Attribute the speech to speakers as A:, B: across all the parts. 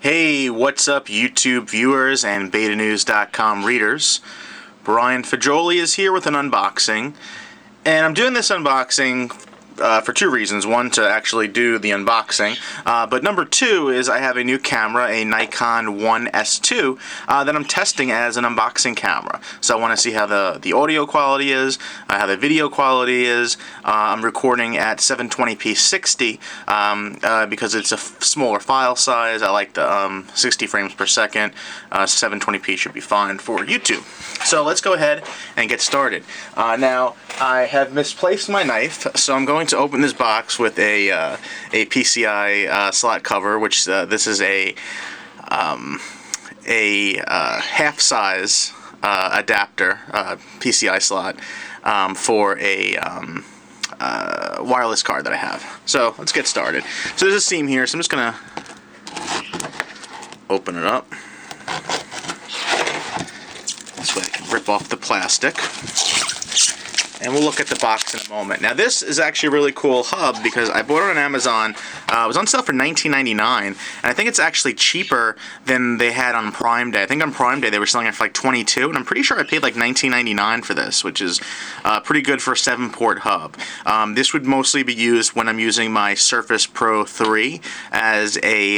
A: Hey, what's up YouTube viewers and betanews.com readers? Brian Fagioli is here with an unboxing, and I'm doing this unboxing for two reasons. One, to actually do the unboxing, but number two is I have a new camera, a Nikon 1S2, that I'm testing as an unboxing camera. So I want to see how the audio quality is, how the video quality is. I'm recording at 720p 60 because it's a smaller file size. I like the 60 frames per second. 720p should be fine for YouTube. So let's go ahead and get started. Now, I have misplaced my knife, so I'm going to open this box with a PCI slot cover, which this is a half-size adapter PCI slot for a wireless card that I have. So let's get started. So there's a seam here, so I'm just going to open it up. This way I can rip off the plastic. And we'll look at the box in a moment. Now this is actually a really cool hub because I bought it on Amazon. It was on sale for $19.99, and I think it's actually cheaper than they had on Prime Day. I think on Prime Day they were selling it for like $22, and I'm pretty sure I paid like $19.99 for this, which is pretty good for a 7-port hub. This would mostly be used when I'm using my Surface Pro 3 as a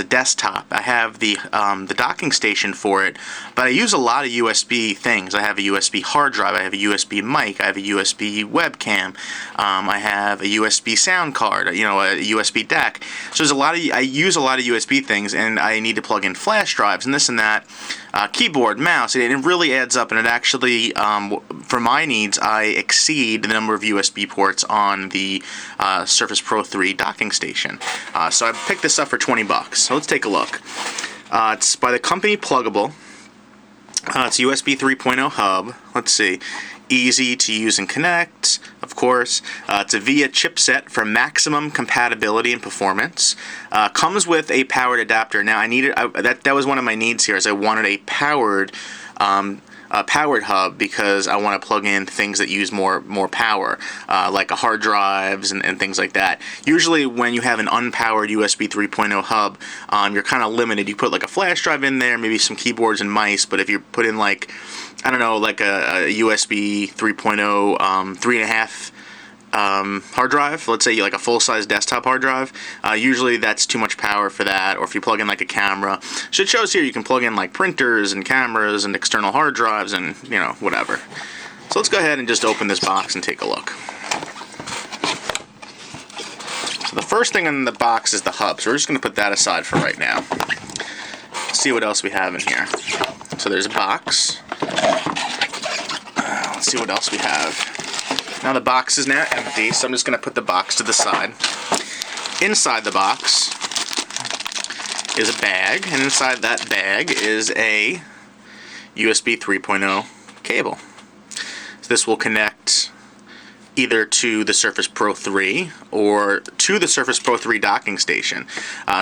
A: desktop. I have the docking station for it, but I use a lot of USB things. I have a USB hard drive. I have a USB mic. I have a USB webcam. I have a USB sound card. A USB deck. So there's I use a lot of USB things, and I need to plug in flash drives and this and that. Keyboard, mouse. It really adds up, and it actually, for my needs, I exceed the number of USB ports on the Surface Pro 3 docking station. So I picked this up for 20 bucks. So let's take a look. It's by the company Plugable. It's a USB 3.0 hub. Let's see. Easy to use and connect, of course. It's a VIA chipset for maximum compatibility and performance. Comes with a powered adapter. Now that was one of my needs here, is I wanted a powered hub because I want to plug in things that use more power, like hard drives and things like that. Usually when you have an unpowered USB 3.0 hub, you're kind of limited. You put like a flash drive in there, maybe some keyboards and mice, but if you put in like, I don't know, like a USB 3.0 3.5 hard drive, let's say like a full-size desktop hard drive, usually that's too much power for that. Or if you plug in like a camera, so it shows here you can plug in like printers and cameras and external hard drives and whatever. So let's go ahead and just open this box and take a look. So the first thing in the box is the hub, so we're just going to put that aside for right now. Let's see what else we have in here. So there's a box. Let's see what else we have. Now the box is now empty, so I'm just going to put the box to the side. Inside the box is a bag, and inside that bag is a USB 3.0 cable. So this will connect either to the Surface Pro 3 or to the Surface Pro 3 docking station.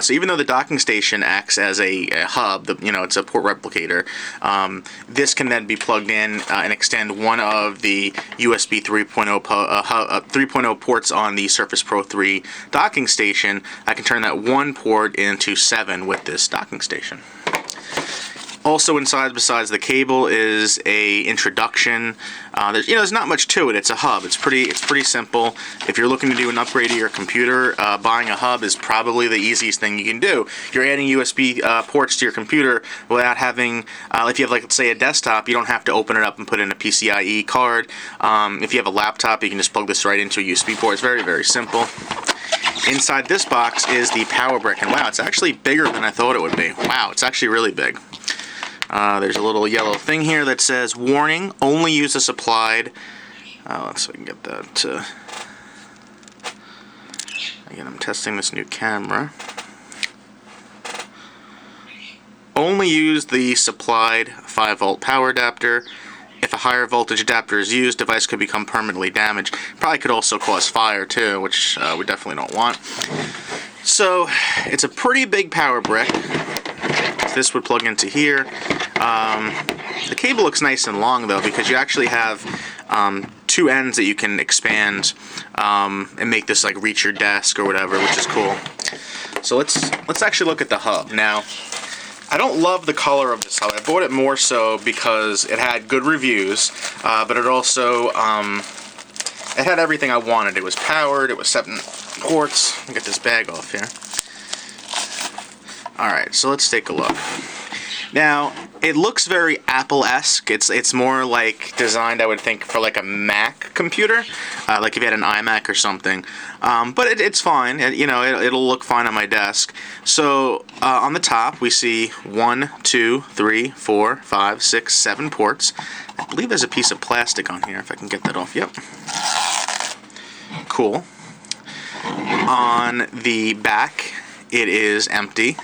A: So even though the docking station acts as a hub, it's a port replicator, this can then be plugged in and extend one of the USB 3.0 ports on the Surface Pro 3 docking station. I can turn that one port into 7 with this docking station. Also inside, besides the cable, is a introduction. There's not much to it. It's a hub. It's pretty simple. If you're looking to do an upgrade to your computer, buying a hub is probably the easiest thing you can do. You're adding USB ports to your computer without having, if you have, like, let's say a desktop, you don't have to open it up and put in a PCIe card. If you have a laptop, you can just plug this right into a USB port. It's very, very simple. Inside this box is the power brick, and wow, it's actually bigger than I thought it would be. Wow, it's actually really big. There's a little yellow thing here that says, warning, only use as supplied. Let's see if we can get that. Again, I'm testing this new camera. Only use the supplied 5-volt power adapter. If a higher voltage adapter is used, device could become permanently damaged. Probably could also cause fire too, which we definitely don't want. So it's a pretty big power brick. This would plug into here. The cable looks nice and long though, because you actually have two ends that you can expand and make this like reach your desk or whatever, which is cool. So let's actually look at the hub. Now, I don't love the color of this hub. I bought it more so because it had good reviews, but it also it had everything I wanted. It was powered. It was 7 ports. Let me get this bag off here. All right, so let's take a look. Now, it looks very Apple-esque. It's more like designed, I would think, for like a Mac computer, like if you had an iMac or something. But it's fine. It'll look fine on my desk. So on the top, we see 1, 2, 3, 4, 5, 6, 7 ports. I believe there's a piece of plastic on here, if I can get that off. Yep. Cool. On the back, it is empty.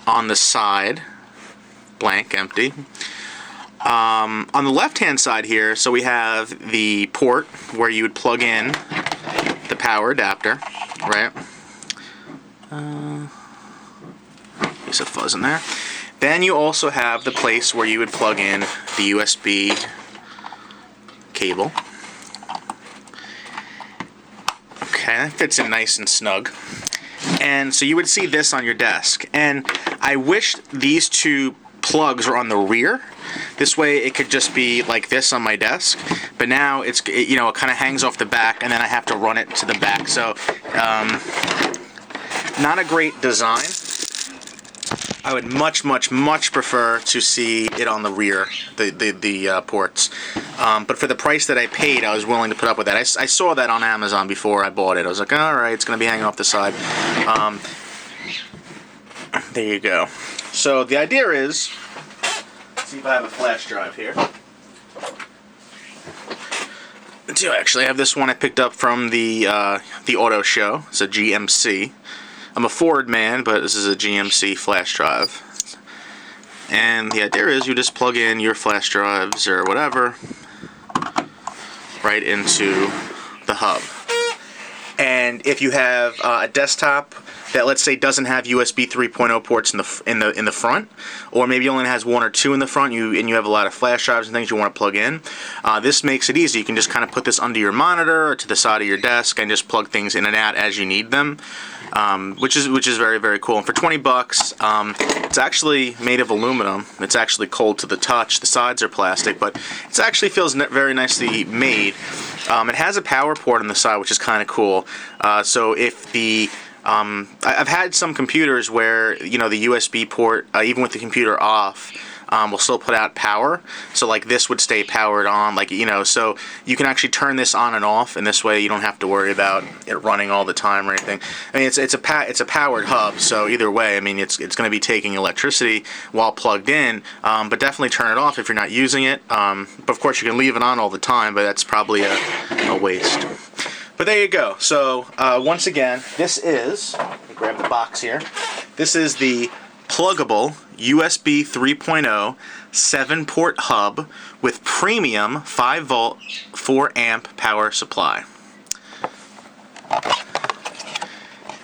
A: On the side, blank, empty. On the left-hand side here, so we have the port where you would plug in the power adapter, right? Piece of fuzz in there. Then you also have the place where you would plug in the USB cable. Okay, that fits in nice and snug. And so you would see this on your desk. And I wish these 2 plugs were on the rear. This way it could just be like this on my desk. But now it kind of hangs off the back, and then I have to run it to the back. So not a great design. I would much prefer to see it on the rear, the ports. But for the price that I paid, I was willing to put up with that. I saw that on Amazon before I bought it. I was like, all right, it's going to be hanging off the side. There you go. So the idea is, let's see if I have a flash drive here. I do actually have this one I picked up from the auto show. It's a GMC. I'm a Ford man, but this is a GMC flash drive. And the idea is you just plug in your flash drives or whatever right into the hub. And if you have a desktop that, let's say, doesn't have USB 3.0 ports in the front, or maybe only has 1 or 2 in the front, and you have a lot of flash drives and things you want to plug in, this makes it easy. You can just kind of put this under your monitor or to the side of your desk and just plug things in and out as you need them, which is very, very cool. And for 20 bucks, it's actually made of aluminum. It's actually cold to the touch. The sides are plastic, but it actually feels very nicely made. It has a power port on the side, which is kind of cool. So if the I've had some computers where the USB port, even with the computer off, will still put out power. So like this would stay powered on, so you can actually turn this on and off, and this way you don't have to worry about it running all the time or anything. I mean, it's a powered hub, so either way, I mean, it's going to be taking electricity while plugged in, but definitely turn it off if you're not using it. But of course you can leave it on all the time, but that's probably a waste. But there you go. So once again, this is, let me grab the box here. This is the Plugable USB 3.0 7-port hub with premium 5-volt 4-amp power supply.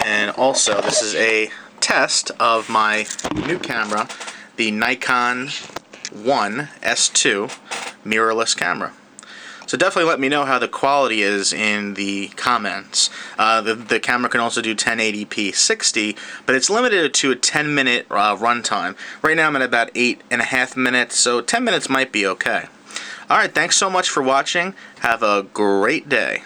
A: And also, this is a test of my new camera, the Nikon 1 S2 mirrorless camera. So definitely let me know how the quality is in the comments. The camera can also do 1080p 60, but it's limited to a 10-minute runtime. Right now I'm at about 8.5 minutes, so 10 minutes might be okay. Alright, thanks so much for watching. Have a great day.